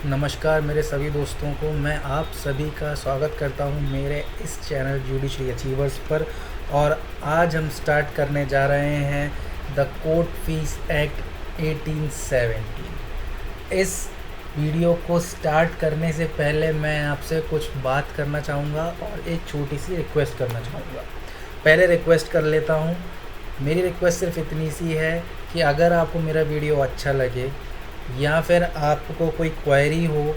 नमस्कार मेरे सभी दोस्तों को। मैं आप सभी का स्वागत करता हूं मेरे इस चैनल जुडिशरी अचीवर्स पर। और आज हम स्टार्ट करने जा रहे हैं द कोर्ट फीस एक्ट 1870। इस वीडियो को स्टार्ट करने से पहले मैं आपसे कुछ बात करना चाहूँगा और एक छोटी सी रिक्वेस्ट करना चाहूँगा। पहले रिक्वेस्ट कर लेता हूँ। मेरी रिक्वेस्ट सिर्फ इतनी सी है कि अगर आपको मेरा वीडियो अच्छा लगे या फिर आपको कोई क्वेरी हो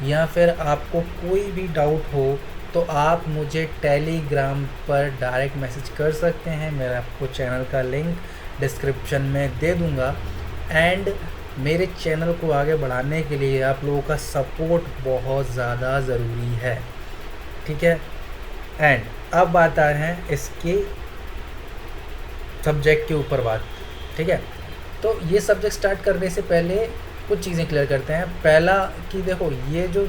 या फिर आपको कोई भी डाउट हो तो आप मुझे टेलीग्राम पर डायरेक्ट मैसेज कर सकते हैं। मैं आपको चैनल का लिंक डिस्क्रिप्शन में दे दूंगा। एंड मेरे चैनल को आगे बढ़ाने के लिए आप लोगों का सपोर्ट बहुत ज़्यादा ज़रूरी है, ठीक है। एंड अब बात आए हैं इसके सब्जेक्ट के ऊपर बात, ठीक है। तो ये सब्जेक्ट स्टार्ट करने से पहले कुछ चीज़ें क्लियर करते हैं। पहला कि देखो ये जो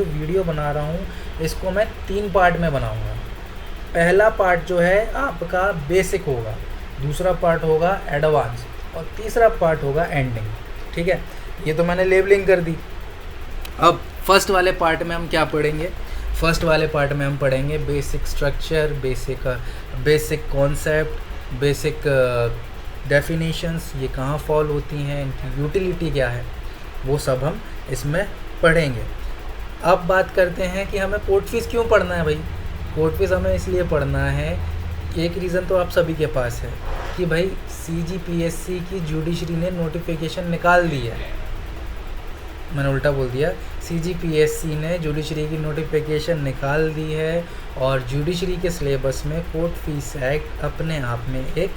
वीडियो बना रहा हूँ इसको मैं 3 पार्ट में बनाऊँगा। पहला पार्ट जो है आपका बेसिक होगा, दूसरा पार्ट होगा एडवांस और तीसरा पार्ट होगा एंडिंग, ठीक है। ये तो मैंने लेबलिंग कर दी। अब फर्स्ट वाले पार्ट में हम क्या पढ़ेंगे? फर्स्ट वाले पार्ट में हम पढ़ेंगे basic structure, basic concept, basic definitions, ये कहाँ फॉल होती हैं, इनकी यूटिलिटी क्या है, वो सब हम इसमें पढ़ेंगे। अब बात करते हैं कि हमें कोर्ट फीस क्यों पढ़ना है भाई। कोर्ट फीस हमें इसलिए पढ़ना है, एक रीज़न तो आप सभी के पास है कि भाई CGPSC की जुडिशरी ने नोटिफिकेशन निकाल दी है। मैंने उल्टा बोल दिया, CGPSC ने जुडिशरी की नोटिफिकेशन निकाल दी है और जुडिशरी के सिलेबस में कोर्ट फीस एक्ट अपने आप में एक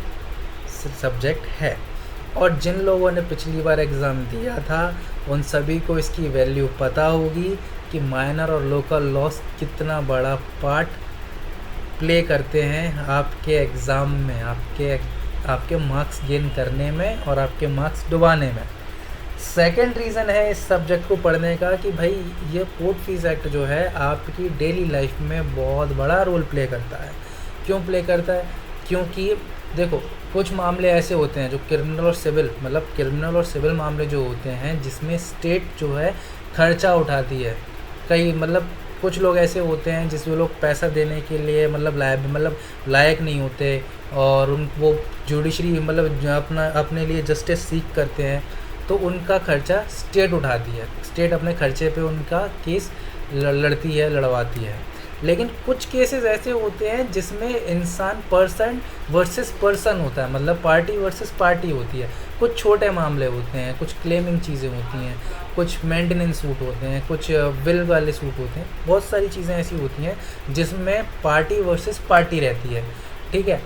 सब्जेक्ट है। और जिन लोगों ने पिछली बार एग्ज़ाम दिया था उन सभी को इसकी वैल्यू पता होगी कि माइनर और लोकल लॉस कितना बड़ा पार्ट प्ले करते हैं आपके एग्ज़ाम में, आपके मार्क्स गेन करने में और आपके मार्क्स डुबाने में। सेकंड रीज़न है इस सब्जेक्ट को पढ़ने का कि भाई ये कोर्ट फीस एक्ट जो है आपकी डेली लाइफ में बहुत बड़ा रोल प्ले करता है। क्यों प्ले करता है? क्योंकि देखो कुछ मामले ऐसे होते हैं जो क्रिमिनल और सिविल मामले जो होते हैं जिसमें स्टेट जो है खर्चा उठाती है। कुछ लोग ऐसे होते हैं जिसमें लोग पैसा देने के लिए लायक नहीं होते और वो जुडिशरी अपने लिए जस्टिस सीख करते हैं, तो उनका खर्चा स्टेट उठाती है। स्टेट अपने खर्चे पे उनका केस लड़वाती है। लेकिन कुछ केसेस ऐसे होते हैं जिसमें इंसान पर्सन वर्सेस पर्सन होता है, मतलब पार्टी वर्सेस पार्टी होती है। कुछ छोटे मामले होते हैं, कुछ क्लेमिंग चीज़ें होती हैं, कुछ मेंटेनेंस सूट होते हैं, कुछ विल वाले सूट होते हैं। बहुत सारी चीज़ें ऐसी होती हैं जिसमें पार्टी वर्सेस पार्टी रहती है, ठीक है।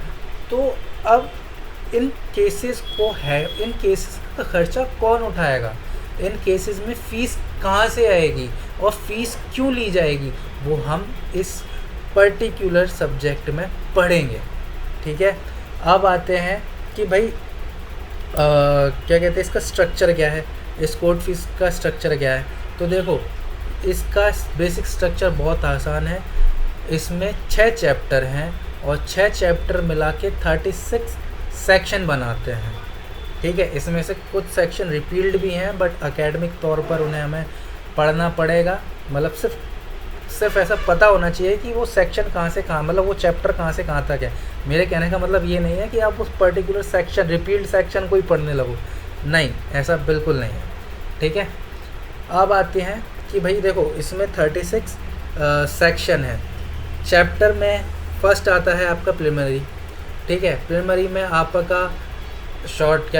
तो अब इन केसेस का खर्चा कौन उठाएगा? इन केसेस में फ़ीस कहाँ से आएगी और फ़ीस क्यों ली जाएगी, वो हम इस पर्टिकुलर सब्जेक्ट में पढ़ेंगे, ठीक है। अब आते हैं कि भाई क्या कहते हैं, इसका स्ट्रक्चर क्या है, इस कोर्ट फीस का स्ट्रक्चर क्या है। तो देखो इसका बेसिक स्ट्रक्चर बहुत आसान है। इसमें 6 चैप्टर हैं और 6 चैप्टर मिला के 36 सेक्शन बनाते हैं, ठीक है। इसमें से कुछ सेक्शन रिपील्ड भी हैं बट एकेडमिक तौर पर उन्हें हमें पढ़ना पड़ेगा। सिर्फ ऐसा पता होना चाहिए कि वो सेक्शन कहाँ से कहाँ, वो चैप्टर कहाँ से कहाँ तक है। मेरे कहने का मतलब ये नहीं है कि आप उस पर्टिकुलर सेक्शन, रिपील्ड सेक्शन को ही पढ़ने लगो, नहीं, ऐसा बिल्कुल नहीं है, ठीक है। अब आते हैं कि भाई देखो इसमें 36 सेक्शन है। चैप्टर में फर्स्ट आता है आपका प्रिलिमिनरी, ठीक है। प्रिलिमिनरी में आपका शॉर्ट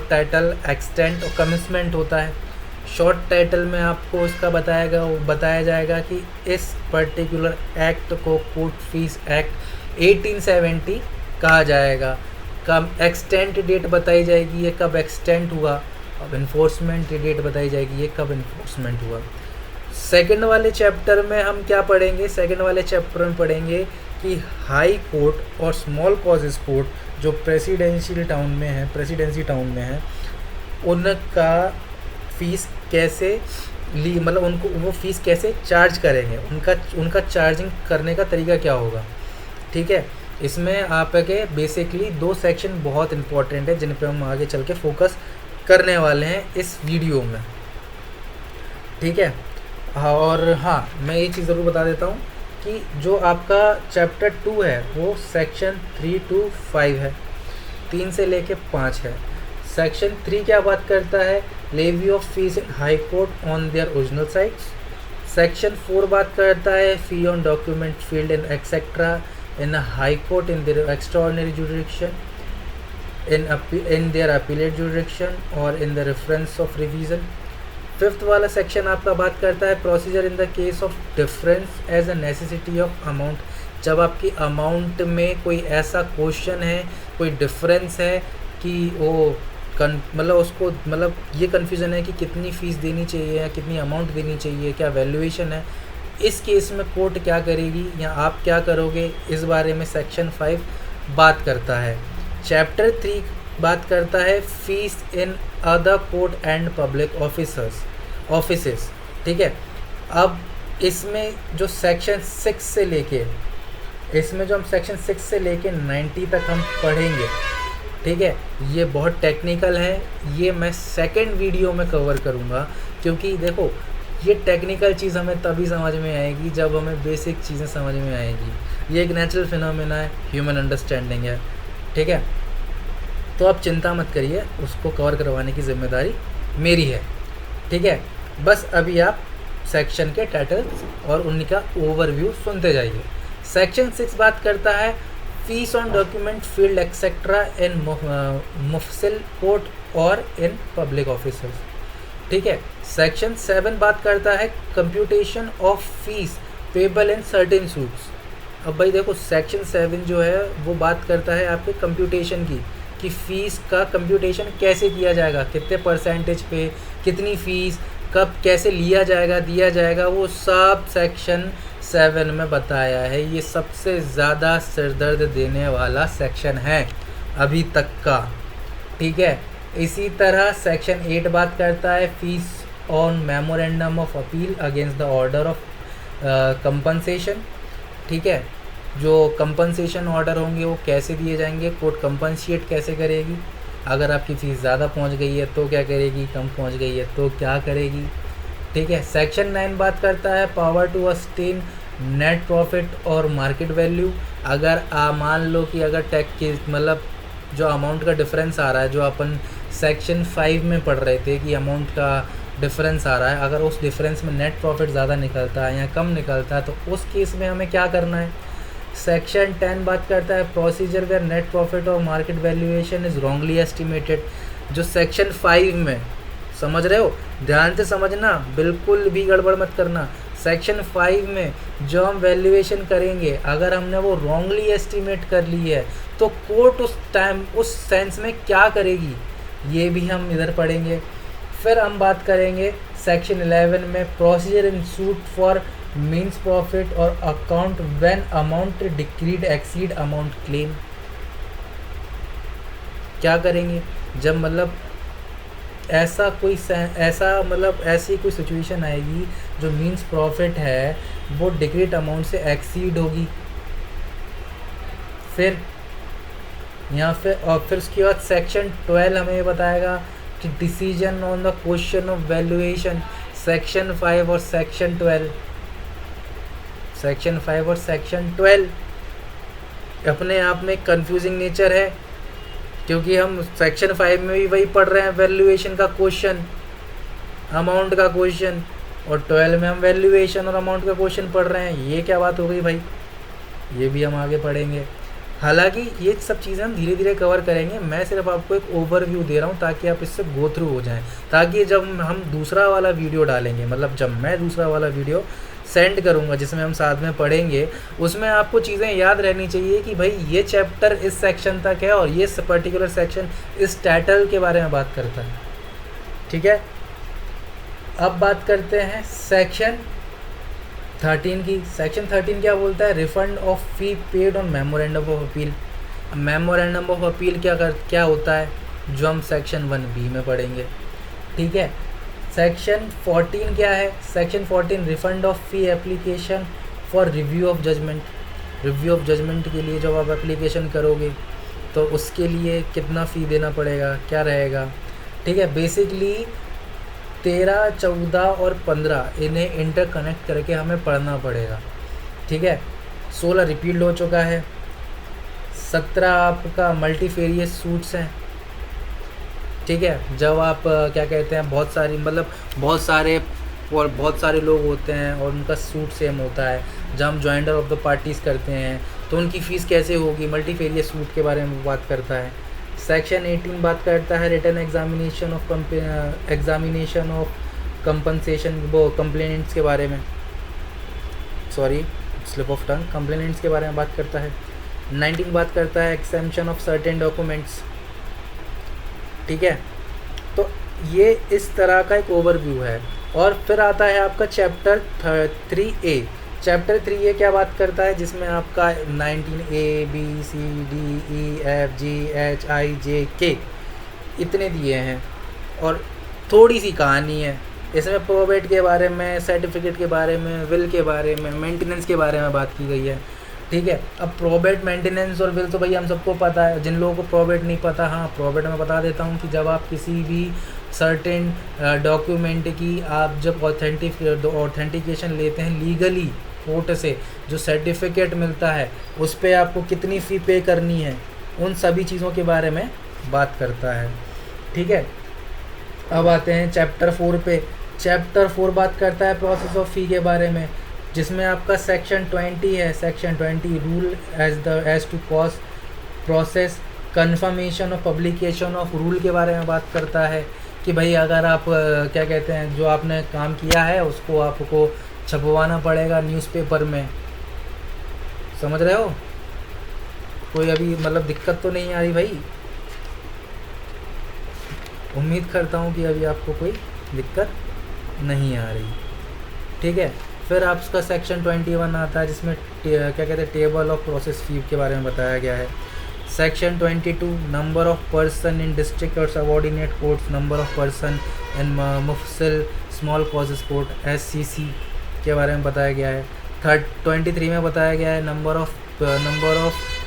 टाइटल, एक्सटेंट और कमिटमेंट होता है। शॉर्ट टाइटल में आपको उसका बताया जाएगा कि इस पर्टिकुलर एक्ट को कोर्ट फीस एक्ट 1870 कहा जाएगा। कब एक्सटेंट डेट बताई जाएगी, ये कब एक्सटेंट हुआ। अब इन्फोर्समेंट डेट बताई जाएगी, ये कब इन्फोर्समेंट हुआ। सेकंड वाले चैप्टर में हम क्या पढ़ेंगे? सेकंड वाले चैप्टर में पढ़ेंगे कि हाई कोर्ट और स्मॉल कॉजेस कोर्ट जो प्रेसिडेंसी टाउन में है उनका फ़ीस कैसे उनको वो फ़ीस कैसे चार्ज करेंगे, उनका चार्जिंग करने का तरीका क्या होगा, ठीक है। इसमें आपके बेसिकली 2 सेक्शन बहुत इंपॉर्टेंट है जिन पे हम आगे चल के फोकस करने वाले हैं इस वीडियो में। ठीक है। और हाँ, मैं ये चीज़ ज़रूर बता देता हूँ कि जो आपका चैप्टर 2 है वो सेक्शन 3 to 5 है, 3 से लेके 5 है। सेक्शन 3 क्या बात करता है, levy of fees in high court on their original sides. Section 4 बात करता है fee on document filed in etcetera in high court in their extraordinary jurisdiction, in their appellate jurisdiction or in the reference of revision। Fifth वाला section आपका बात करता है procedure in the case of difference as a necessity of amount. जब आपकी amount में कोई ऐसा क्वेश्चन है, कोई डिफरेंस है कि वो मतलब उसको मतलब ये कन्फ्यूज़न है कि कितनी फ़ीस देनी चाहिए या कितनी अमाउंट देनी चाहिए, क्या वैल्यूएशन है, इस केस में कोर्ट क्या करेगी या आप क्या करोगे, इस बारे में सेक्शन 5 बात करता है। चैप्टर 3 बात करता है fees in other court and public offices. ठीक है। अब इसमें जो सेक्शन 6 से लेके इसमें जो हम सेक्शन 6 से लेके 90 तक हम पढ़ेंगे, ठीक है, ये बहुत टेक्निकल है। ये मैं सेकंड वीडियो में कवर करूँगा, क्योंकि देखो ये टेक्निकल चीज़ हमें तभी समझ में आएगी जब हमें बेसिक चीज़ें समझ में आएगी। ये एक नेचुरल फिनोमेना है, ह्यूमन अंडरस्टैंडिंग है। ठीक है, तो आप चिंता मत करिए, उसको कवर करवाने की जिम्मेदारी मेरी है। ठीक है, बस अभी आप सेक्शन के टाइटल्स और उनका ओवरव्यू सुनते जाइए। सेक्शन 6 बात करता है fees on document field etcetera in Mufsil court और इन पब्लिक ऑफिसर्स। ठीक है। सेक्शन 7 बात करता है computation of fees payable in certain suits. अब भाई देखो, सेक्शन 7 जो है वो बात करता है आपके कंप्यूटेशन की, कि फ़ीस का कंप्यूटेशन कैसे किया जाएगा, कितने परसेंटेज पे कितनी फ़ीस कब कैसे लिया जाएगा दिया जाएगा, वो सब सेक्शन 7 में बताया है। ये सबसे ज़्यादा सिरदर्द देने वाला सेक्शन है अभी तक का। ठीक है। इसी तरह सेक्शन 8 बात करता है fees on memorandum of appeal against the order of compensation. ठीक है, जो कंपनसेशन ऑर्डर होंगे वो कैसे दिए जाएंगे, कोर्ट कंपनसेट कैसे करेगी, अगर आपकी फ़ीस ज़्यादा पहुंच गई है तो क्या करेगी, कम पहुंच गई है तो क्या करेगी। ठीक है। सेक्शन 9 बात करता है पावर टू अस्टेन नेट प्रॉफिट और मार्केट वैल्यू। अगर मान लो कि अगर टैक्स की मतलब जो अमाउंट का डिफरेंस आ रहा है, जो अपन सेक्शन 5 में पढ़ रहे थे कि अमाउंट का डिफरेंस आ रहा है, अगर उस डिफरेंस में नेट प्रॉफिट ज़्यादा निकलता है या कम निकलता है तो उस केस में हमें क्या करना है। सेक्शन 10 बात करता है प्रोसीजर वेयर नेट प्रॉफिट और market valuation is wrongly estimated. जो सेक्शन 5 में, समझ रहे हो, ध्यान से समझना, बिल्कुल भी गड़बड़ मत करना। सेक्शन 5 में जो हम वैल्यूएशन करेंगे, अगर हमने वो रॉन्गली एस्टिमेट कर ली है तो कोर्ट उस टाइम उस सेंस में क्या करेगी, ये भी हम इधर पढ़ेंगे। फिर हम बात करेंगे सेक्शन 11 में procedure in suit for mesne profit or account when amount decreed exceed amount claim. क्या करेंगे जब मतलब ऐसा ऐसी कोई सिचुएशन आएगी जो मीन्स प्रॉफिट है वो डिक्रीड अमाउंट से एक्सीड होगी। फिर यहाँ फिर उसके बाद सेक्शन 12 हमें ये बताएगा कि decision on the question of valuation. Section 5 और सेक्शन 12 अपने आप में कंफ्यूजिंग नेचर है, क्योंकि हम सेक्शन 5 में भी वही पढ़ रहे हैं, वैल्यूएशन का क्वेश्चन, अमाउंट का क्वेश्चन, और 12 में हम वैल्यूएशन और अमाउंट का क्वेश्चन पढ़ रहे हैं। ये क्या बात हो गई भाई, ये भी हम आगे पढ़ेंगे। हालांकि ये सब चीज़ें हम धीरे धीरे कवर करेंगे, मैं सिर्फ आपको एक ओवरव्यू दे रहा हूँ ताकि आप इससे गो थ्रू हो जाएं, ताकि जब हम दूसरा वाला वीडियो डालेंगे, मतलब जब मैं दूसरा वाला वीडियो सेंड करूँगा जिसमें हम साथ में पढ़ेंगे, उसमें आपको चीज़ें याद रहनी चाहिए कि भाई ये चैप्टर इस सेक्शन तक है और ये पर्टिकुलर सेक्शन इस टाइटल के बारे में बात करता है। ठीक है। अब बात करते हैं सेक्शन 13 की। सेक्शन 13 क्या बोलता है, refund of fee paid on memorandum of appeal. Memorandum of appeal क्या होता है, जो हम सेक्शन 1B में पढ़ेंगे। ठीक है। सेक्शन 14 क्या है, section 14 refund of fee application for review of judgment. Review of judgment के लिए जब आप एप्लीकेशन करोगे तो उसके लिए कितना फ़ी देना पड़ेगा, क्या रहेगा। ठीक है। बेसिकली 13, 14 और 15 इन्हें इंटरकनेक्ट करके हमें पढ़ना पड़ेगा, ठीक है। 16 रिपीट हो चुका है, 17 आपका मल्टीफेरियस सूट्स हैं, ठीक है। जब आप क्या कहते हैं, बहुत सारी मतलब बहुत सारे लोग होते हैं और उनका सूट सेम होता है, जब हम जॉइंडर ऑफ द पार्टीज़ करते हैं तो उनकी फ़ीस कैसे होगी, मल्टीफेरियस सूट के बारे में बात करता है। सेक्शन 18 बात करता है रिटर्न एग्जामिनेशन ऑफ कंपनसेशन, वो कंप्लेनेंट्स के बारे में, sorry slip of tongue, complainants के बारे में बात करता है। 19 बात करता है एक्सेम्पशन ऑफ सर्टेन डॉक्यूमेंट्स, ठीक है। तो ये इस तरह का एक ओवरव्यू है। और फिर आता है आपका चैप्टर 3A। चैप्टर 3A क्या बात करता है, जिसमें आपका 19A B C D E F G H I J K इतने दिए हैं और थोड़ी सी कहानी है। इसमें प्रोबेट के बारे में, सर्टिफिकेट के बारे में, विल के बारे में, मेंटेनेंस के बारे में बात की गई है, ठीक है। अब प्रोबेट, मेंटेनेंस और विल तो भैया हम सबको पता है। जिन लोगों को प्रोबेट नहीं पता, हाँ प्रोबेट मैं बता देता हूँ कि जब आप किसी भी सर्टेन डॉक्यूमेंट की आप जब ऑथेंटिकेशन लेते हैं लीगली कोर्ट से, जो सर्टिफिकेट मिलता है उस पर आपको कितनी फ़ी पे करनी है, उन सभी चीज़ों के बारे में बात करता है, ठीक है। अब आते हैं चैप्टर 4 पे। चैप्टर 4 बात करता है प्रोसेस ऑफ फ़ी के बारे में, जिसमें आपका सेक्शन 20 है। Section 20 rule as to cost process confirmation और पब्लिकेशन ऑफ रूल के बारे में बात करता है कि भाई अगर आप क्या कहते हैं, जो आपने काम किया है उसको आपको छपवाना पड़ेगा न्यूज़पेपर में, समझ रहे हो। कोई अभी मतलब दिक्कत तो नहीं आ रही भाई, उम्मीद करता हूँ कि अभी आपको कोई दिक्कत नहीं आ रही, ठीक है। फिर आपका सेक्शन 21 आता है, जिसमें क्या कहते हैं टेबल ऑफ प्रोसेस फी के बारे में बताया गया है। Section 22 number of person in district और subordinate courts, number of person in mofussil small causes court SCC के बारे में बताया गया है। 23 में बताया गया है number of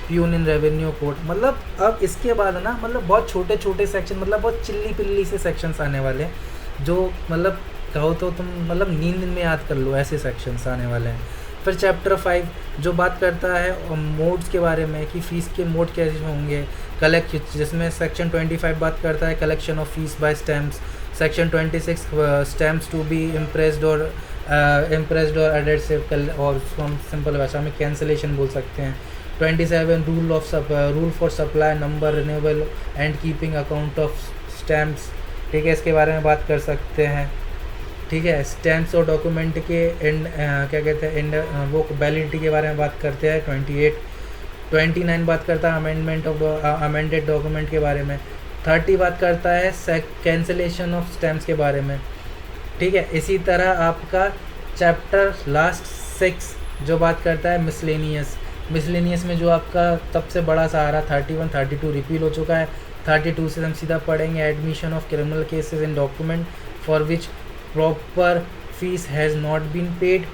peon in revenue court. मतलब अब इसके बाद ना मतलब बहुत छोटे छोटे सेक्शन, मतलब बहुत चिल्ली पिल्ली से सेक्शंस आने वाले हैं, जो मतलब कहो तो तुम मतलब नींद में याद कर लो, ऐसे सेक्शंस आने वाले हैं। फिर चैप्टर 5 जो बात करता है मोड्स के बारे में कि फ़ीस के मोड कैसे होंगे, जिसमें सेक्शन 25 बात करता है collection of fees by stamps. Section 26 stamps to be impressed और एडेड से, और उसको हम सिंपल भाषा में कैंसिलेशन बोल सकते हैं। 27 rule for supply number renewal and keeping account of stamps, ठीक है, इसके बारे में बात कर सकते हैं, ठीक है। स्टैम्प्स और डॉक्यूमेंट के क्या कहते हैं वो वैलिडिटी के बारे में बात करते हैं। 29 बात करता है अमेंडेड डॉक्यूमेंट के बारे में। 30 बात करता है कैंसिलेशन ऑफ स्टैम्प्स के बारे में, ठीक है। इसी तरह आपका चैप्टर लास्ट 6 जो बात करता है मिसलेनियस में जो आपका सबसे बड़ा सहारा 31, 32 रिपील हो चुका है। 32 से हम सीधा पढ़ेंगे admission of criminal cases in document for which proper fees has not been paid,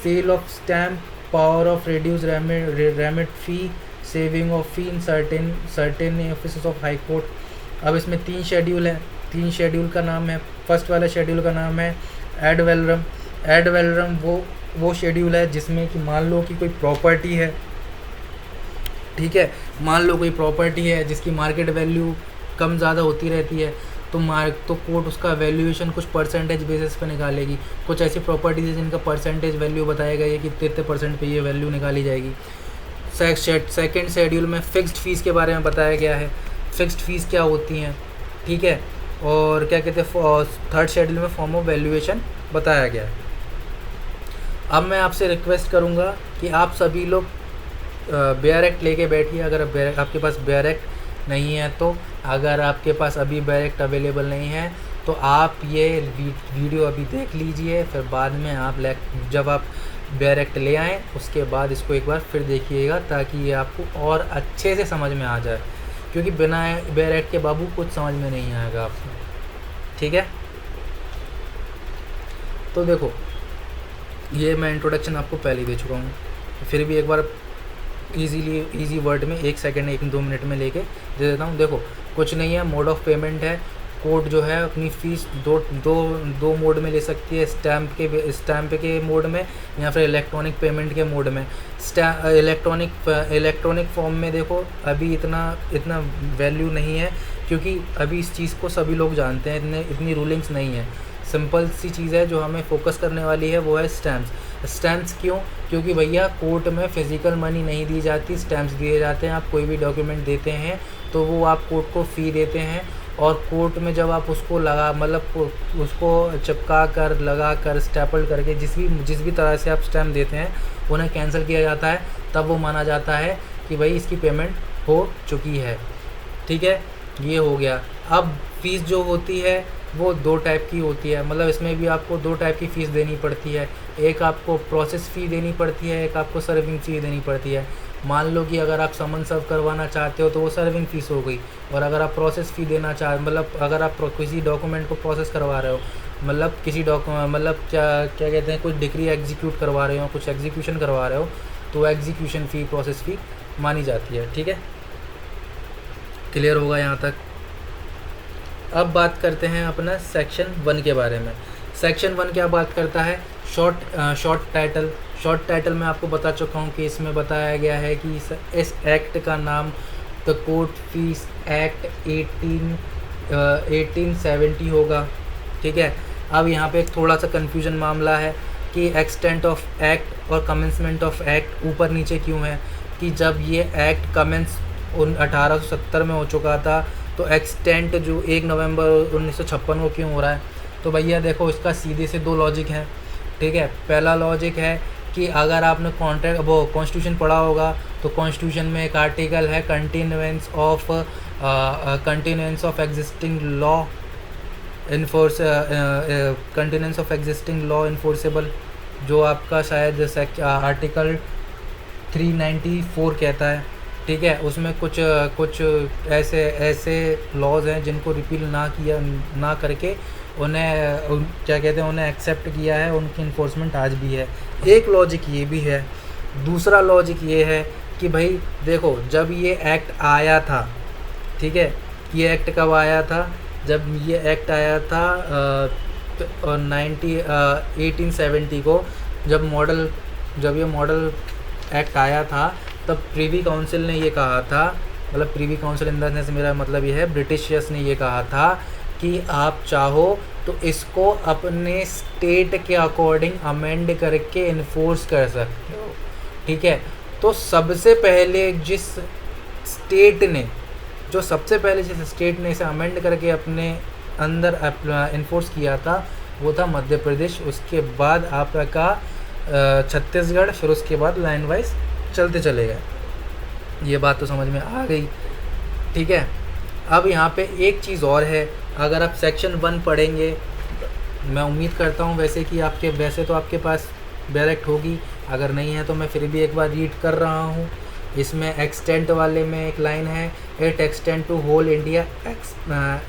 sale of stamp, power of reduce remit fee, saving of fee in certain office of high court. अब इसमें 3 schedule हैं। 3 schedule का नाम है, first वाला schedule का नाम है एड वैलरम। वो शेड्यूल है जिसमें कि मान लो कि कोई प्रॉपर्टी है, ठीक है, मान लो कोई प्रॉपर्टी है जिसकी मार्केट वैल्यू कम ज़्यादा होती रहती है, तो कोर्ट उसका वैल्यूएशन कुछ परसेंटेज बेसिस पे निकालेगी। कुछ ऐसी प्रॉपर्टीज है जिनका परसेंटेज वैल्यू बताया गया है कि इतने परसेंट पे ये वैल्यू निकाली जाएगी। सेकंड शेड्यूल में फिक्स्ड फीस के बारे में बताया गया है, फिक्स्ड फीस क्या होती हैं, ठीक है। और क्या कहते हैं थर्ड शेड्यूल में फॉर्म ऑफ वैल्यूएशन बताया गया है। अब मैं आपसे रिक्वेस्ट करूँगा कि आप सभी लोग बेयर एक्ट लेके बैठिए। अगर आपके पास बेयर एक्ट नहीं है, तो अगर आपके पास अभी बेयर एक्ट अवेलेबल नहीं है तो आप ये वीडियो अभी देख लीजिए, फिर बाद में आप जब आप बेयर एक्ट ले आएँ उसके बाद इसको एक बार फिर देखिएगा, ताकि ये आपको और अच्छे से समझ में आ जाए, क्योंकि बिना बेयर एक्ट के बाबू कुछ समझ में नहीं आएगा आपको, ठीक है। तो देखो ये मैं इंट्रोडक्शन आपको पहले ही दे चुका हूँ, फिर भी एक बार इजी वर्ड में 1 सेकंड 1-2 मिनट में लेके दे देता हूँ। देखो कुछ नहीं है, मोड ऑफ पेमेंट है कोर्ट जो है अपनी फ़ीस दो दो दो मोड में ले सकती है, स्टैम्प के मोड में या फिर इलेक्ट्रॉनिक पेमेंट के मोड में। इलेक्ट्रॉनिक फॉर्म में देखो अभी इतना वैल्यू नहीं है, क्योंकि अभी इस चीज़ को सभी लोग जानते हैं, इतनी रूलिंग्स नहीं है। सिंपल सी चीज़ है जो हमें फोकस करने वाली है, वो है स्टैम्प्स। क्यों? क्योंकि भैया कोर्ट में फ़िज़िकल मनी नहीं दी जाती, स्टैम्प्स दिए जाते हैं। आप कोई भी डॉक्यूमेंट देते हैं तो वो आप कोर्ट को फ़ी देते हैं, और कोर्ट में जब आप उसको उसको चिपका कर, लगा कर, स्टेपल करके जिस भी तरह से आप स्टैम्प देते हैं उन्हें कैंसिल किया जाता है, तब वो माना जाता है कि भाई इसकी पेमेंट हो चुकी है। ठीक है, ये हो गया। अब फ़ीस जो होती है वो 2 टाइप की होती है, मतलब इसमें भी आपको 2 टाइप की फ़ीस देनी पड़ती है। एक आपको प्रोसेस फ़ी देनी पड़ती है, एक आपको सर्विंग फ़ी देनी पड़ती है। मान लो कि अगर आप समन सर्व करवाना चाहते हो तो वो सर्विंग फ़ीस हो गई, और अगर आप प्रोसेस फ़ी देना मतलब अगर आप किसी डॉक्यूमेंट को प्रोसेस करवा रहे हो, मतलब क्या कहते हैं, कुछ डिग्री एग्जीक्यूट करवा रहे हो, कुछ एग्जीक्यूशन करवा रहे हो, तो एग्जीक्यूशन फ़ी, प्रोसेस फ़ी मानी जाती है। ठीक है, क्लियर होगा यहाँ तक? अब बात करते हैं अपना सेक्शन 1 के बारे में। सेक्शन 1 क्या बात करता है? शॉर्ट टाइटल में आपको बता चुका हूँ कि इसमें बताया गया है कि इस एक्ट का नाम द कोर्ट फीस एक्ट 1870 होगा। ठीक है, अब यहाँ पे एक थोड़ा सा कन्फ्यूजन मामला है कि एक्सटेंट ऑफ एक्ट और कमेंसमेंट ऑफ एक्ट ऊपर नीचे क्यों है, कि जब ये एक्ट कमेंस 1870 में हो चुका था, तो एक्सटेंट जो 1 नवंबर 1956 को क्यों हो रहा है? तो भैया देखो, इसका सीधे से 2 लॉजिक हैं। ठीक है, पहला लॉजिक है कि अगर आपने कॉन्स्टिट्यूशन पढ़ा होगा तो कॉन्स्टिट्यूशन में एक आर्टिकल है continuance of existing law enforceable, जो आपका शायद आर्टिकल 394 कहता है। ठीक है, उसमें कुछ ऐसे लॉज हैं जिनको रिपील ना करके क्या कहते हैं, उन्हें एक्सेप्ट किया है, उनकी इन्फोर्समेंट आज भी है। एक लॉजिक ये भी है। दूसरा लॉजिक ये है कि भाई देखो, जब ये एक्ट आया था, ठीक है, ये एक्ट कब आया था? जब ये एक्ट आया था 1870 को, जब ये मॉडल एक्ट आया था, तब प्रीवी काउंसिल ने ये कहा था, मतलब Privi council in the sense मेरा मतलब ये है ब्रिटिशर्स ने ये कहा था कि आप चाहो तो इसको अपने स्टेट के अकॉर्डिंग अमेंड करके इन्फोर्स कर सकते हो। ठीक है, तो सबसे पहले जिस स्टेट ने इसे अमेंड करके अपने अंदर इन्फोर्स किया था वो था मध्य प्रदेश। उसके बाद आपका छत्तीसगढ़, फिर उसके बाद लाइन वाइज चलते चले गए। ये बात तो समझ में आ गई। ठीक है, अब यहाँ पे एक चीज़ और है। अगर आप सेक्शन 1 पढ़ेंगे, मैं उम्मीद करता हूँ वैसे तो आपके पास डायरेक्ट होगी, अगर नहीं है तो मैं फिर भी एक बार रीड कर रहा हूँ। इसमें एक्सटेंट वाले में एक लाइन है, it extend to whole India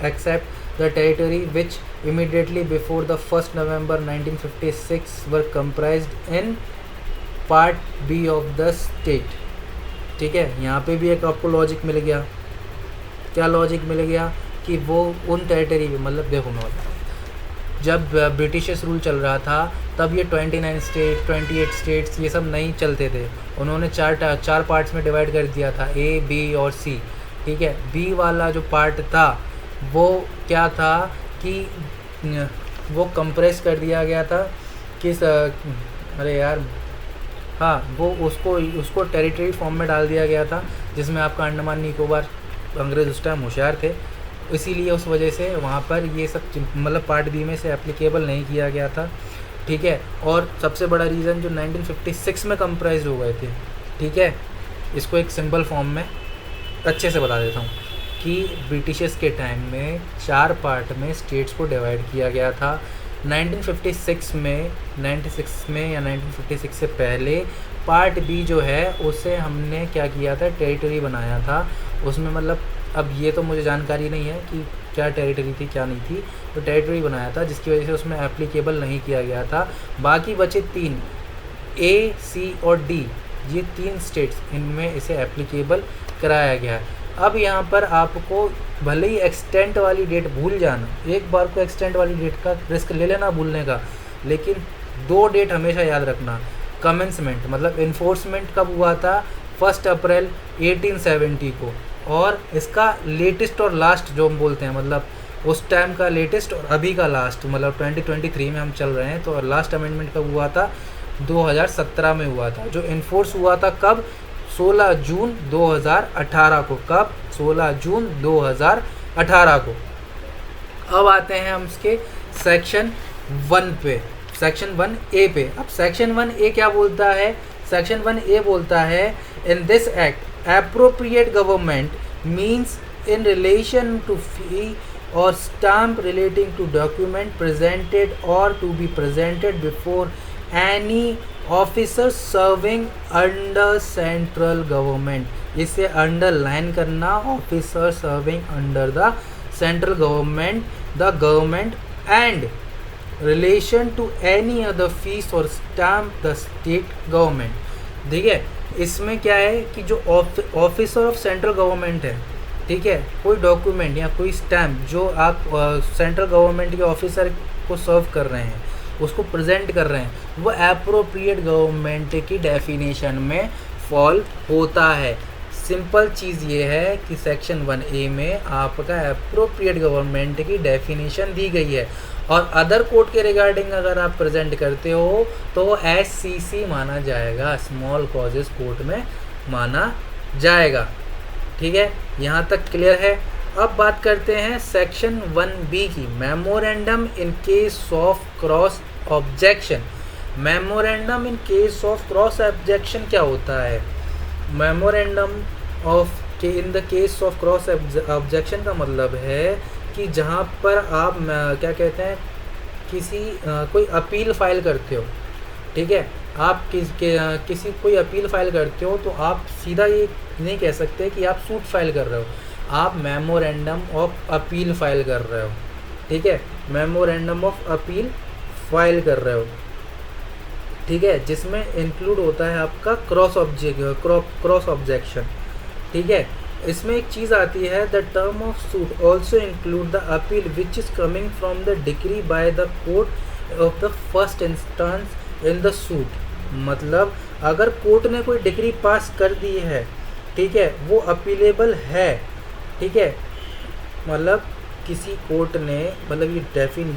except the territory which immediately before the 1 November 1956 were comprised in part B of the state. ठीक है, यहाँ पे भी एक आपको लॉजिक मिल गया। क्या लॉजिक मिल गया? कि वो उन टेरिटरी में, मतलब देखो मैं बताऊँ, जब ब्रिटिशर्स रूल चल रहा था तब ये 28 स्टेट्स ये सब नहीं चलते थे। उन्होंने चार पार्ट्स में डिवाइड कर दिया था, ए, बी और सी। ठीक है, बी वाला जो पार्ट था वो क्या था कि वो कंप्रेस कर दिया गया था वो उसको टेरिटरी फॉर्म में डाल दिया गया था, जिसमें आपका अंडमान निकोबार, अंग्रेज़ उस टाइम होशियार थे, इसीलिए उस वजह से वहाँ पर ये सब मतलब पार्ट बी में से एप्लीकेबल नहीं किया गया था। ठीक है, और सबसे बड़ा रीज़न जो 1956 में कंप्राइज हो गए थे। ठीक है, इसको एक सिंपल फॉर्म में अच्छे से बता देता हूँ कि ब्रिटिशर्स के टाइम में 4 पार्ट में स्टेट्स को डिवाइड किया गया था। 1956 में या 1956 से पहले पार्ट बी जो है उसे हमने क्या किया था, टेरिटरी बनाया था। उसमें मतलब अब ये तो मुझे जानकारी नहीं है कि क्या टेरिटरी थी क्या नहीं थी, तो टेरिटरी बनाया था जिसकी वजह से उसमें एप्लीकेबल नहीं किया गया था। बाकी बचे 3, ए, सी और डी, ये 3 स्टेट्स, इनमें इसे एप्लीकेबल कराया गया। अब यहाँ पर आपको भले ही एक्सटेंट वाली डेट भूल जाना, एक बार को एक्सटेंट वाली डेट का रिस्क ले लेना भूलने का, लेकिन 2 डेट हमेशा याद रखना। कमेंसमेंट मतलब इन्फोर्समेंट कब हुआ था, 1 अप्रैल 1870 को, और इसका लेटेस्ट और लास्ट जो हम बोलते हैं, मतलब उस टाइम का लेटेस्ट और अभी का लास्ट, मतलब 2023 में हम चल रहे हैं, तो लास्ट अमेंडमेंट कब हुआ था, 2017 में हुआ था। जो इन्फोर्स हुआ था कब, 16 जून 2018 को। कब, 16 जून 2018 को। अब आते हैं हम इसके सेक्शन 1 पे, सेक्शन 1A पे। अब सेक्शन 1A क्या बोलता है, सेक्शन 1A बोलता है in this act appropriate government means in relation to fee or stamp relating to document presented or to be presented before any officer serving under central government। इसे underline करना, officer serving under the central government, the government and relation to any other fees और stamp the state government. ठीक है, इसमें क्या है कि जो ऑफिसर ऑफ सेंट्रल गवर्नमेंट है, ठीक है, कोई डॉक्यूमेंट या कोई स्टैम्प जो आप सेंट्रल गवर्नमेंट के ऑफिसर को सर्व कर रहे हैं, उसको प्रेजेंट कर रहे हैं, वो एप्रोप्रिएट गवर्नमेंट की डेफिनेशन में फॉल होता है। सिंपल चीज़ ये है कि सेक्शन 1A में आपका एप्रोप्रिएट गवर्नमेंट की डेफिनेशन दी गई है, और अदर कोर्ट के रिगार्डिंग अगर आप प्रेजेंट करते हो तो वो SCC माना जाएगा, स्मॉल कॉजेस कोर्ट में माना जाएगा। ठीक है, यहाँ तक क्लियर है। अब बात करते हैं सेक्शन 1B की, memorandum in case of cross objection. Memorandum in case of cross objection क्या होता है, memorandum of in the case of cross objection का मतलब है कि जहाँ पर आप क्या कहते हैं, कोई अपील फाइल करते हो, ठीक है, आप किसी कोई अपील फाइल करते हो, तो आप सीधा ये नहीं कह सकते कि आप सूट फाइल कर रहे हो, आप मेमोरेंडम ऑफ अपील फाइल कर रहे हो। ठीक है, मेमोरेंडम ऑफ अपील फाइल कर रहे हो, ठीक है, जिसमें इंक्लूड होता है आपका क्रॉस ऑब्जेक्शन। ठीक है, इसमें एक चीज़ आती है, the term of suit also include the appeal which is coming from the decree by the court of the first instance in the suit. मतलब अगर कोर्ट ने कोई डिक्री पास कर दी है, ठीक है, वो अपीलेबल है। ठीक है, मतलब किसी कोर्ट ने, मतलब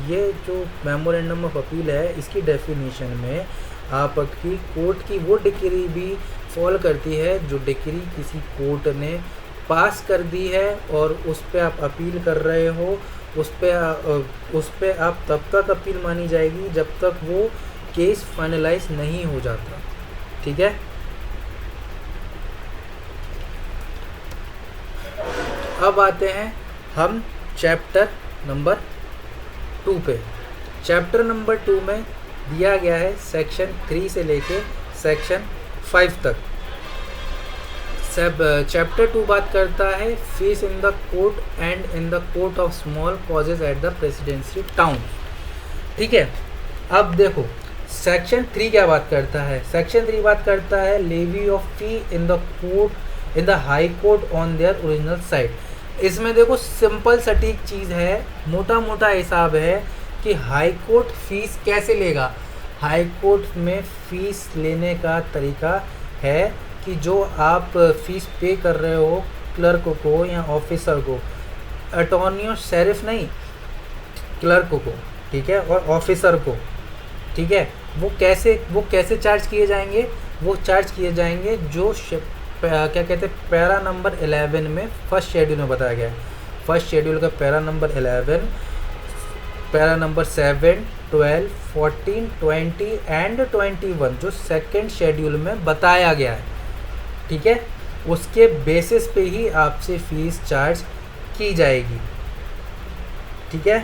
ये जो मेमोरेंडम ऑफ अपील है, इसकी डेफिनेशन में आपकी कोर्ट की वो डिक्री भी फॉल करती है जो डिक्री किसी कोर्ट ने पास कर दी है, और उस पर आप अपील कर रहे हो, उस पर आप तब तक अपील मानी जाएगी जब तक वो केस फाइनलाइज नहीं हो जाता। ठीक है, अब आते हैं हम चैप्टर नंबर 2 पे। चैप्टर नंबर 2 में दिया गया है सेक्शन 3 से लेके सेक्शन 5 तक। चैप्टर 2 बात करता है fees in the court and in the court of small causes at the presidency town. ठीक है, अब देखो सेक्शन 3 क्या बात करता है, सेक्शन 3 बात करता है levy of fee in the court in the high court on their original side. इसमें देखो सिंपल सटीक चीज़ है, मोटा मोटा हिसाब है कि हाई कोर्ट फीस कैसे लेगा। हाई कोर्ट में फ़ीस लेने का तरीका है कि जो आप फीस पे कर रहे हो क्लर्क को या ऑफिसर को, अटॉर्नी और शेरिफ नहीं, क्लर्क को, ठीक है, और ऑफिसर को, ठीक है, वो कैसे चार्ज किए जाएंगे, वो चार्ज किए जाएंगे जो क्या कहते हैं पैरा नंबर 11 में फर्स्ट शेड्यूल में बताया गया है। फर्स्ट शेड्यूल का para number 11, para number 7, 12, 14, 20 and 21 जो सेकंड शेड्यूल में बताया गया है। ठीक है, उसके बेसिस पे ही आपसे फ़ीस चार्ज की जाएगी। ठीक है,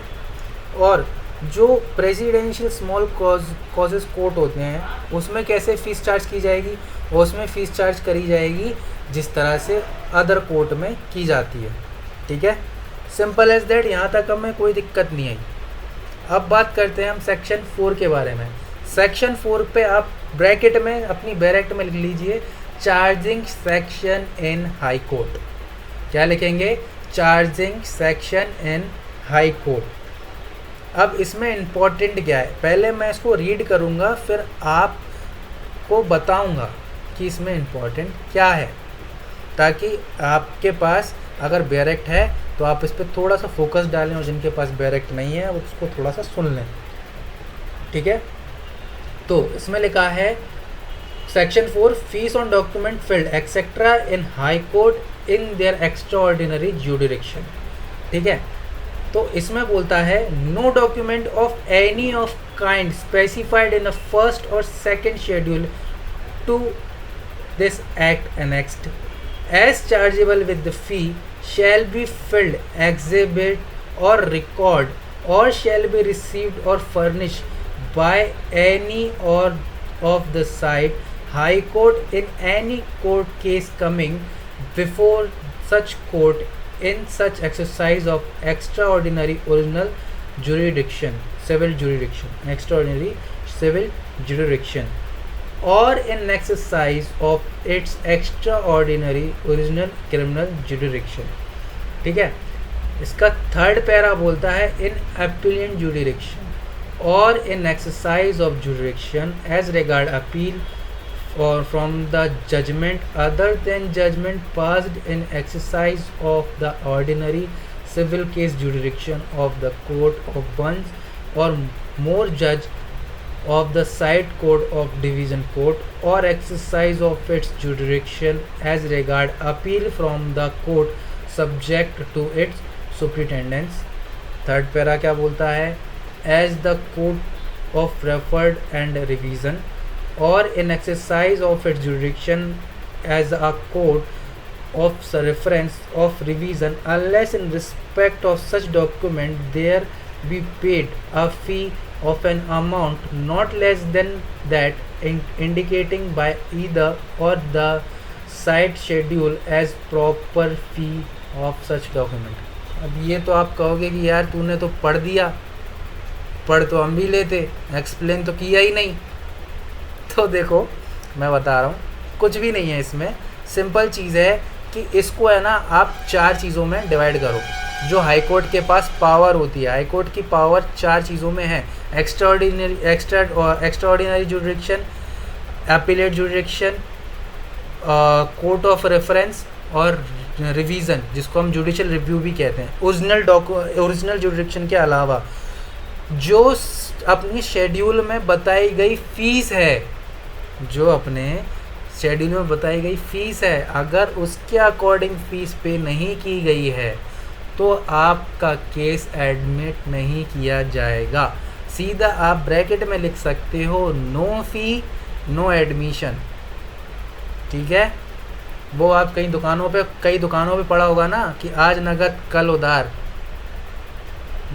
और जो प्रेसिडेंशियल स्मॉल कॉजेस कोर्ट होते हैं उसमें कैसे फ़ीस चार्ज की जाएगी, उसमें फ़ीस चार्ज करी जाएगी जिस तरह से अदर कोर्ट में की जाती है। ठीक है, सिंपल एज दैट, यहाँ तक हमें कोई दिक्कत नहीं आई। अब बात करते हैं हम सेक्शन 4 के बारे में। सेक्शन 4 पे आप ब्रैकेट में अपनी बैरेक्ट में लिख लीजिए charging section in high court. क्या लिखेंगे, charging section in high court. अब इसमें इम्पोर्टेंट क्या है, पहले मैं इसको रीड करूँगा फिर आपको बताऊँगा कि इसमें इम्पोर्टेंट क्या है, ताकि आपके पास अगर बैरेक्ट है तो आप इस पर थोड़ा सा फोकस डालें और जिनके पास बैरेक्ट नहीं है उसको थोड़ा सा सुन लें। ठीक है, तो इसमें लिखा है section 4 fees on document filed etcetera in high court in their extraordinary jurisdiction. ठीक है, तो इसमें बोलता है no document of any of kind specified in the first or second schedule to this act annexed as chargeable with the fee shall be filled, exhibit or record or shall be received or furnished by any or of the side high court in any court case coming before such court in such exercise of extraordinary original jurisdiction, civil jurisdiction, extraordinary civil jurisdiction or in exercise of its extraordinary original criminal jurisdiction। ठीक है, इसका third para बोलता है इन appellant jurisdiction और in exercise of jurisdiction as regard appeal or from the judgment other than judgment passed in exercise of the ordinary civil case jurisdiction of the court of one or more judge of the side court of division court or exercise of its jurisdiction as regard appeal from the court subject to its superintendence। Third para क्या बोलता है, as the court of referred and revision or in exercise of its jurisdiction as a court of reference of revision unless in respect of such document there be paid a fee of an amount not less than that indicating by either or the side schedule as proper fee of such document। अब ये तो आप कहोगे कि यार तूने तो पढ़ दिया, पढ़ तो हम भी लेते, एक्सप्लेन तो किया ही नहीं। तो देखो मैं बता रहा हूँ, कुछ भी नहीं है इसमें, सिंपल चीज़ है कि इसको है ना आप चार चीज़ों में डिवाइड करो। जो हाई कोर्ट के पास पावर होती है, हाई कोर्ट की पावर चार चीज़ों में है, extraordinary jurisdiction, appellate jurisdiction, court of reference और रिवीजन, जिसको हम जुडिशियल रिव्यू भी कहते हैं। ओरिजिनल जुरिडिक्शन के अलावा जो अपनी शेड्यूल में बताई गई फ़ीस है, जो अपने शेड्यूल में बताई गई फ़ीस है, अगर उसके अकॉर्डिंग फ़ीस पे नहीं की गई है तो आपका केस एडमिट नहीं किया जाएगा। सीधा आप ब्रैकेट में लिख सकते हो नो फ़ी नो एडमिशन। ठीक है, वो आप कई दुकानों पे पढ़ा होगा ना कि आज नगद कल उधार,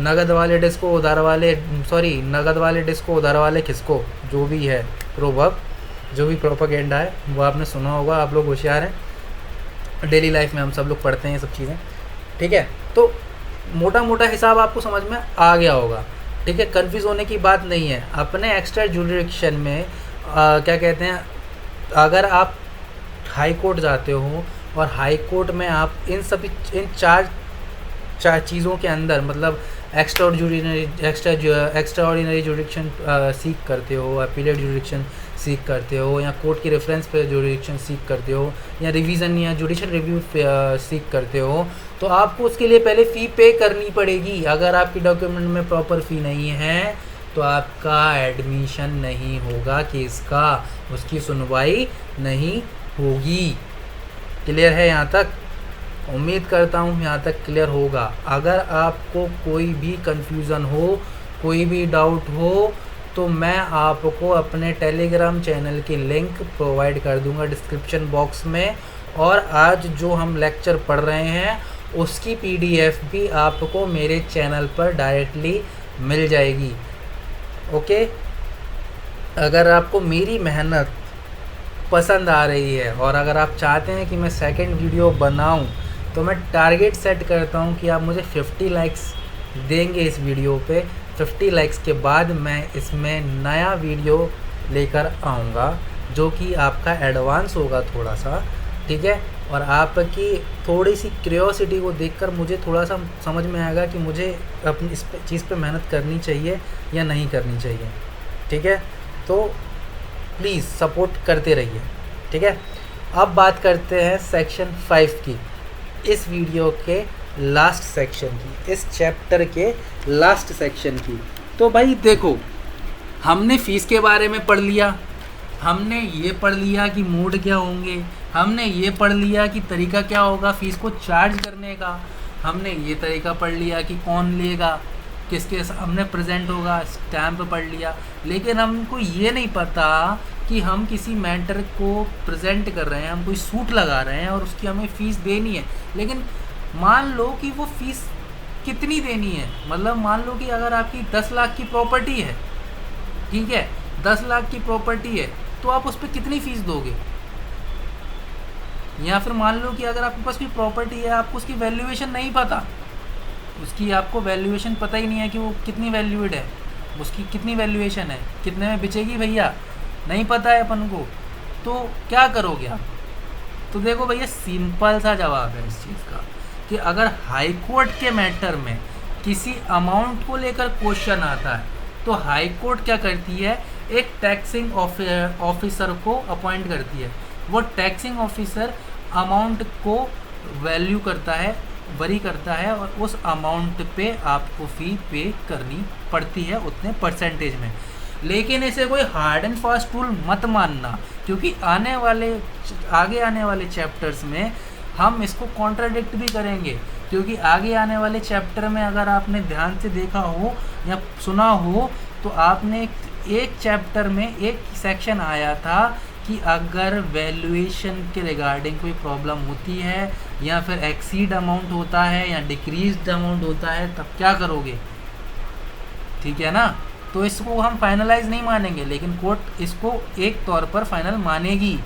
नगद वाले डिस्को उधार वाले, नगद वाले डिस्को उधार वाले किसको, जो भी है प्रोवर्ब, जो भी प्रोपेगेंडा है वो आपने सुना होगा। आप लोग होशियार हैं, डेली लाइफ में हम सब लोग पढ़ते हैं ये सब चीज़ें। ठीक है, तो मोटा मोटा हिसाब आपको समझ में आ गया होगा। ठीक है, कंफ्यूज होने की बात नहीं है। अपने एक्स्ट्रा जुरिडिक्शन में क्या कहते हैं, अगर आप हाई कोर्ट जाते हो और हाई कोर्ट में आप इन चार चीज़ों के अंदर मतलब एक्स्ट्राऑर्डिनरी जुरिडिक्शन सीख करते हो, अपीलेट जुरिडिक्शन सीख करते हो, या कोर्ट की रेफरेंस पे जुरिडिक्शन सीख करते हो, या रिवीजन या जुडिशियल रिव्यू सीख करते हो, तो आपको उसके लिए पहले फ़ी पे करनी पड़ेगी। अगर आपकी डॉक्यूमेंट में प्रॉपर फ़ी नहीं है तो आपका एडमिशन नहीं होगा केस का, उसकी सुनवाई नहीं होगी। क्लियर है यहाँ तक? उम्मीद करता हूँ यहाँ तक क्लियर होगा। अगर आपको कोई भी कन्फ्यूज़न हो, कोई भी डाउट हो, तो मैं आपको अपने टेलीग्राम चैनल की लिंक प्रोवाइड कर दूंगा डिस्क्रिप्शन बॉक्स में, और आज जो हम लेक्चर पढ़ रहे हैं उसकी पीडीएफ भी आपको मेरे चैनल पर डायरेक्टली मिल जाएगी। ओके, अगर आपको मेरी मेहनत पसंद आ रही है और अगर आप चाहते हैं कि मैं सेकंड वीडियो बनाऊं, तो मैं टारगेट सेट करता हूं कि आप मुझे 50 लाइक्स देंगे इस वीडियो पे। 50 लाइक्स के बाद मैं इसमें नया वीडियो लेकर आऊँगा जो कि आपका एडवांस होगा थोड़ा सा। ठीक है, और आपकी थोड़ी सी क्यूरियोसिटी को देखकर मुझे थोड़ा सा समझ में आएगा कि मुझे अपनी इस चीज़ पे मेहनत करनी चाहिए या नहीं करनी चाहिए। ठीक है, तो प्लीज़ सपोर्ट करते रहिए। ठीक है, अब बात करते हैं सेक्शन 5 की, इस वीडियो के लास्ट सेक्शन की, इस चैप्टर के लास्ट सेक्शन की। तो भाई देखो, हमने फ़ीस के बारे में पढ़ लिया, हमने ये पढ़ लिया कि मोड क्या होंगे, हमने ये पढ़ लिया कि तरीका क्या होगा फ़ीस को चार्ज करने का, हमने ये तरीका पढ़ लिया कि कौन लेगा, किसके हमने प्रेजेंट होगा, स्टैम्प पढ़ लिया। लेकिन हमको ये नहीं पता कि हम किसी मैटर को प्रेजेंट कर रहे हैं, हम कोई सूट लगा रहे हैं और उसकी हमें फ़ीस देनी है। लेकिन मान लो कि वो फ़ीस कितनी देनी है, मतलब मान लो कि अगर आपकी 10 लाख की प्रॉपर्टी है, ठीक है, 10 लाख की प्रॉपर्टी है, तो आप उस पर कितनी फ़ीस दोगे? या फिर मान लो कि अगर आपके पास कोई प्रॉपर्टी है, आपको उसकी वैल्यूएशन नहीं पता, उसकी आपको वैल्यूएशन पता ही नहीं है कि वो कितनी वैल्यूड है, उसकी कितनी वैल्यूएशन है, कितने में बिचेगी भैया, नहीं पता है अपन को, तो क्या करोगे आप? तो देखो भैया, सिंपल सा जवाब है इस चीज़ का कि अगर हाई कोर्ट के मैटर में किसी अमाउंट को लेकर क्वेश्चन आता है, तो हाई कोर्ट क्या करती है, एक टैक्सिंग ऑफिसर को अपॉइंट करती है। वो टैक्सिंग ऑफिसर अमाउंट को वैल्यू करता है, वरी करता है, और उस अमाउंट पे आपको फ़ी पे करनी पड़ती है उतने परसेंटेज में। लेकिन इसे कोई हार्ड एंड फास्ट रूल मत मानना, क्योंकि आगे आने वाले चैप्टर्स में हम इसको कॉन्ट्राडिक्ट भी करेंगे। क्योंकि आगे आने वाले चैप्टर में अगर आपने ध्यान से देखा हो या सुना हो, तो आपने एक चैप्टर में एक सेक्शन आया था कि अगर वैल्यूएशन के रिगार्डिंग कोई प्रॉब्लम होती है, या फिर एक्सीड अमाउंट होता है या डिक्रीज्ड अमाउंट होता है, तब क्या करोगे? ठीक है ना, तो इसको हम फाइनलाइज नहीं मानेंगे, लेकिन कोर्ट इसको एक तौर पर फाइनल मानेगी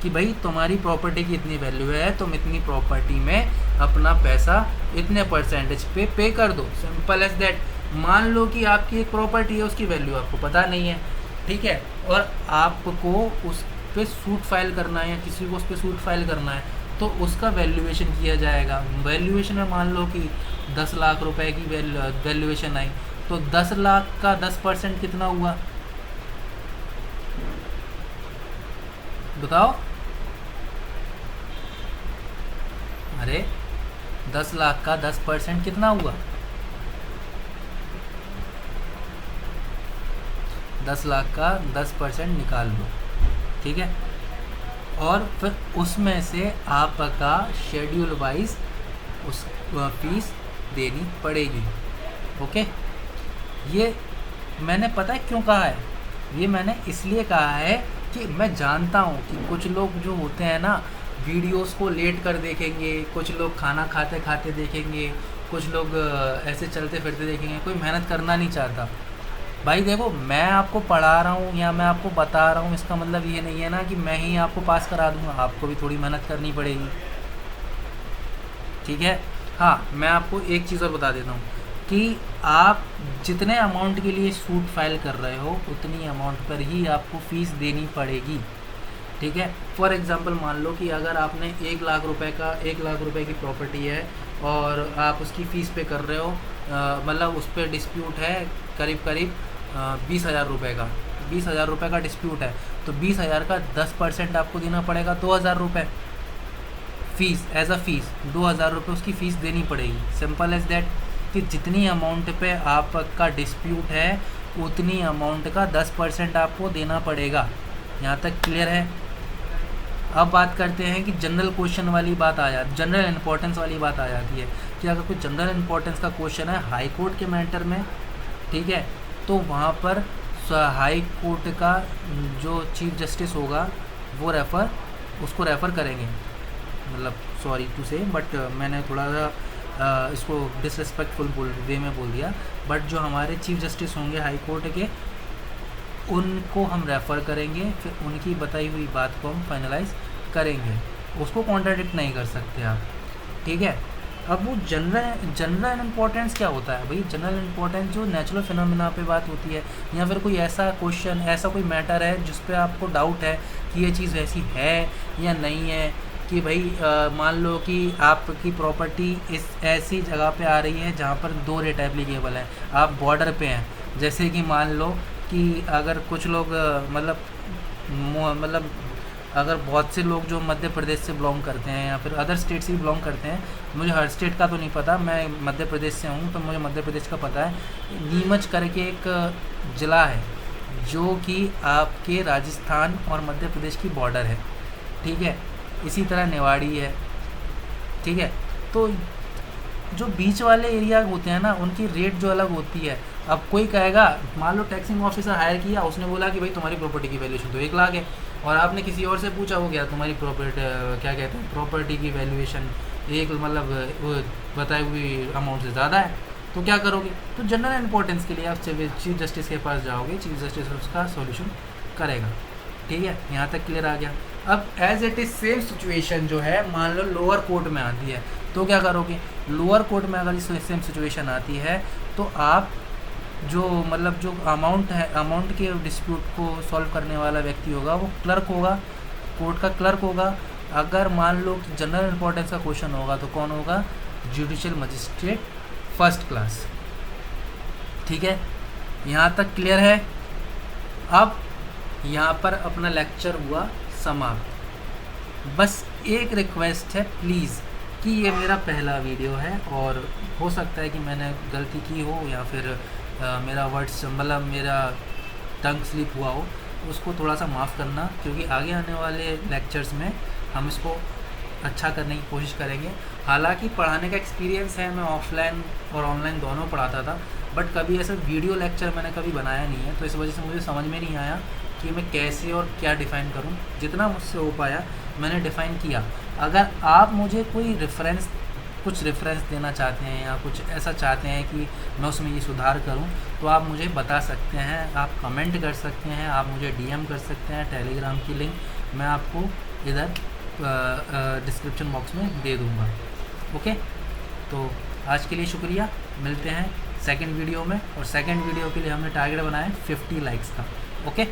कि भाई तुम्हारी प्रॉपर्टी की इतनी वैल्यू है, तुम इतनी प्रॉपर्टी में अपना पैसा इतने परसेंटेज पे कर दो। Simple as that. मान लो कि आपकी एक प्रॉपर्टी है, उसकी वैल्यू आपको पता नहीं है, ठीक है, और आपको उस पे सूट फाइल करना है या किसी को उस पे सूट फाइल करना है, तो उसका वैल्यूएशन किया जाएगा। वैल्यूएशन में मान लो कि 10 लाख रुपए की वैल्यूएशन आई, तो 10 लाख का 10% कितना हुआ, बताओ? अरे 10 लाख का 10% कितना हुआ? 10 लाख का 10% निकाल लो, ठीक है, और फिर उसमें से आपका शेड्यूल वाइज उस फीस देनी पड़ेगी। ओके, ये मैंने पता है क्यों कहा है, ये मैंने इसलिए कहा है कि मैं जानता हूँ कि कुछ लोग जो होते हैं ना, वीडियोस को लेट कर देखेंगे, कुछ लोग खाना खाते खाते देखेंगे, कुछ लोग ऐसे चलते फिरते देखेंगे, कोई मेहनत करना नहीं चाहता। भाई देखो, मैं आपको पढ़ा रहा हूँ या मैं आपको बता रहा हूँ, इसका मतलब ये नहीं है ना कि मैं ही आपको पास करा दूँगा, आपको भी थोड़ी मेहनत करनी पड़ेगी। ठीक है, हाँ, मैं आपको एक चीज़ और बता देता हूँ कि आप जितने अमाउंट के लिए सूट फाइल कर रहे हो, उतनी अमाउंट पर ही आपको फ़ीस देनी पड़ेगी। ठीक है, फॉर एग्ज़ाम्पल मान लो कि अगर आपने 1 लाख रुपए की प्रॉपर्टी है और आप उसकी फ़ीस पे कर रहे हो, मतलब उस पर डिस्प्यूट है करीब 20,000 रुपये का, 20,000 रुपये का डिस्प्यूट है, तो 20,000 का 10% आपको देना पड़ेगा 2,000 रुपये फ़ीस, एज अ फ़ीस 2,000 रुपये उसकी फ़ीस देनी पड़ेगी। सिंपल एज दैट, कि जितनी अमाउंट पे आपका डिस्प्यूट है, उतनी अमाउंट का 10% आपको देना पड़ेगा। यहाँ तक क्लियर है? अब बात करते हैं कि जनरल क्वेश्चन वाली बात आ जाती, जनरल इंपॉर्टेंस वाली बात आ जाती है कि अगर कोई जनरल इंपॉर्टेंस का क्वेश्चन है हाई कोर्ट के मैटर में, ठीक है, तो वहाँ पर हाई कोर्ट का जो चीफ जस्टिस होगा वो उसको रेफ़र करेंगे, मतलब सॉरी टू से, बट मैंने थोड़ा सा इसको डिसरिस्पेक्टफुल वे में बोल दिया, बट जो हमारे चीफ जस्टिस होंगे हाई कोर्ट के, उनको हम रेफ़र करेंगे, फिर उनकी बताई हुई बात को हम फाइनलाइज करेंगे, उसको कॉन्ट्राडिक्ट नहीं कर सकते आप। ठीक है, अब वो जनरल इम्पोर्टेंस क्या होता है भाई? जनरल इम्पोर्टेंस जो नेचुरल फिनोमिना पे बात होती है, या फिर कोई ऐसा क्वेश्चन, ऐसा कोई मैटर है जिस पे आपको डाउट है कि ये चीज़ वैसी है या नहीं है, कि भाई मान लो कि आपकी प्रॉपर्टी इस ऐसी जगह पे आ रही है जहाँ पर 2 रेट एप्लीकेबल है, आप बॉर्डर पे हैं। जैसे कि मान लो कि अगर कुछ लोग मतलब अगर बहुत से लोग जो मध्य प्रदेश से बिलोंग करते हैं या फिर अदर स्टेट से भी बिलोंग करते हैं, मुझे हर स्टेट का तो नहीं पता, मैं मध्य प्रदेश से हूँ तो मुझे मध्य प्रदेश का पता है। नीमच करके एक ज़िला है जो कि आपके राजस्थान और मध्य प्रदेश की बॉर्डर है, ठीक है। इसी तरह निवाड़ी है, ठीक है। तो जो बीच वाले एरिया होते हैं ना, उनकी रेट जो अलग होती है। अब कोई कहेगा, मान लो टैक्सिंग ऑफिसर हायर किया, उसने बोला कि भाई तुम्हारी प्रॉपर्टी की वैल्यूएशन तो 1 लाख है, और आपने किसी और से पूछा, वो क्या तुम्हारी प्रॉपर्टी क्या कहते हैं प्रॉपर्टी की वैल्यूएशन एक मतलब वो बताई हुई अमाउंट से ज़्यादा है, तो क्या करोगे? तो जनरल इंपॉर्टेंस के लिए आप चीफ जस्टिस के पास जाओगे, चीफ जस्टिस उसका सॉल्यूशन करेगा, ठीक है। यहाँ तक क्लियर आ गया। अब as it is same situation जो है मान लो लोअर कोर्ट में आती है, तो क्या करोगे? लोअर कोर्ट में अगर सेम सिचुएशन आती है तो आप जो मतलब जो अमाउंट है, अमाउंट के डिस्प्यूट को सॉल्व करने वाला व्यक्ति होगा वो क्लर्क होगा, कोर्ट का क्लर्क होगा। अगर मान लो कि जनरल इंपॉर्टेंस का क्वेश्चन होगा तो कौन होगा? जुडिशियल मजिस्ट्रेट फर्स्ट क्लास, ठीक है। यहाँ तक क्लियर है। अब यहाँ पर अपना लेक्चर हुआ समाप्त। बस एक रिक्वेस्ट है प्लीज़ कि ये मेरा पहला वीडियो है और हो सकता है कि मैंने गलती की हो या फिर मेरा वर्ड्स मतलब मेरा टंग स्लिप हुआ हो, उसको थोड़ा सा माफ़ करना, क्योंकि आगे आने वाले लेक्चर्स में हम इसको अच्छा करने की कोशिश करेंगे। हालांकि पढ़ाने का एक्सपीरियंस है, मैं ऑफलाइन और ऑनलाइन दोनों पढ़ाता था, बट कभी ऐसा वीडियो लेक्चर मैंने कभी बनाया नहीं है, तो इस वजह से मुझे समझ में नहीं आया कि मैं कैसे और क्या डिफ़ाइन करूं। जितना मुझसे हो पाया मैंने डिफ़ाइन किया। अगर आप मुझे कोई कुछ रेफरेंस देना चाहते हैं या कुछ ऐसा चाहते हैं कि मैं उसमें ये सुधार करूं, तो आप मुझे बता सकते हैं, आप कमेंट कर सकते हैं, आप मुझे डीएम कर सकते हैं। टेलीग्राम की लिंक मैं आपको इधर डिस्क्रिप्शन बॉक्स में दे दूँगा, ओके। तो आज के लिए शुक्रिया, मिलते हैं सेकंड वीडियो में। और सेकंड वीडियो के लिए हमने टारगेट बनाया 50 लाइक्स का, ओके।